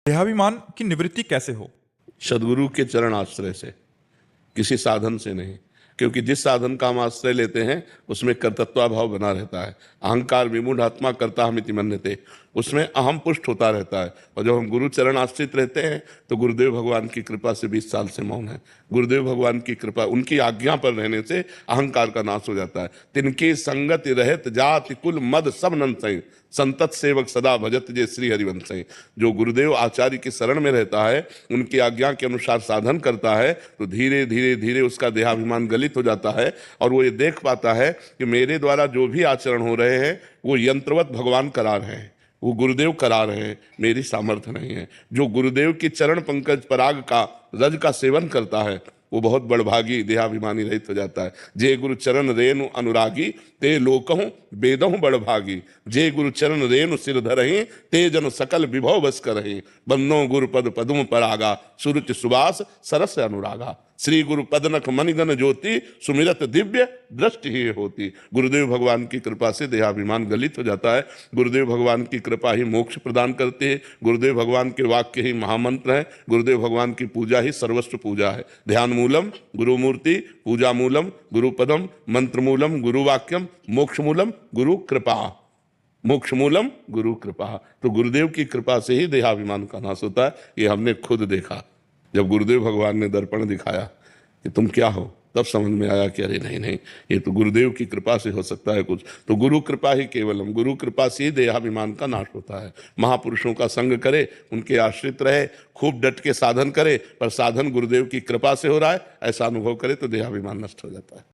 देहाभिमान की निवृत्ति कैसे हो? सदगुरु के चरण आश्रय से, किसी साधन से नहीं। क्योंकि जिस साधन का हम आश्रय लेते हैं उसमें कर्तृत्व भाव बना रहता है। अहंकार विमूढ़ आत्मा कर्ता हमिति मन्यते, उसमें अहम पुष्ट होता रहता है। और जब हम गुरु चरण आश्रित रहते हैं तो गुरुदेव भगवान की कृपा से 20 साल से मौन है। गुरुदेव भगवान की कृपा, उनकी आज्ञा पर रहने से अहंकार का नाश हो जाता है। तिनकी संगति रहत जाति कुल मद सब नंसई, संतत सेवक सदा भजत जे श्री हरिवंश। जो गुरुदेव आचार्य की शरण में रहता है, उनकी आज्ञा के अनुसार साधन करता है, तो धीरे धीरे धीरे उसका देहाभिमान गलित हो जाता है और वो ये देख पाता है कि मेरे द्वारा जो भी आचरण हो रहे हैं वो यंत्रवत भगवान करा रहे हैं, वो गुरुदेव करा रहे हैं, मेरी सामर्थ्य नहीं है। जो गुरुदेव की चरण पंकज पराग का रज का सेवन करता है वो बहुत बड़भागी देहाभिमानी रहित हो जाता है। जे गुरु चरण रेणु अनुरागी ते लोकहूं वेदहूं बड़भागी, जे गुरु चरण रेणु सिर धरहि ते जन सकल विभव बस करहि, बन्नो गुरु पद पदुम परागा सुरुचि सुबास सरस अनुरागा। श्री गुरु पदनख मणिगण ज्योति सुमिरत दिव्य दृष्टि ही होती। गुरुदेव भगवान की कृपा से देहाभिमान गलित हो जाता है। गुरुदेव भगवान की कृपा ही मोक्ष प्रदान करती है। गुरुदेव भगवान के वाक्य ही महामंत्र है। गुरुदेव भगवान की पूजा ही सर्वस्व पूजा है। ध्यान मूलम गुरु मूर्ति, पूजा मूलम गुरु पदम, मंत्र मूलम गुरु वाक्यम, मोक्ष मूलम गुरु कृपा। मोक्ष मूलम गुरु कृपा। तो गुरुदेव की कृपा से ही देहाभिमान का नाश होता है। ये हमने खुद देखा। जब गुरुदेव भगवान ने दर्पण दिखाया कि तुम क्या हो, तब समझ में आया कि अरे नहीं नहीं, ये तो गुरुदेव की कृपा से हो सकता है कुछ। तो गुरु कृपा ही केवलम, गुरु कृपा से ही देहाभिमान का नाश होता है। महापुरुषों का संग करे, उनके आश्रित रहे, खूब डट के साधन करे, पर साधन गुरुदेव की कृपा से हो रहा है ऐसा अनुभव करे तो देहाभिमान नष्ट हो जाता है।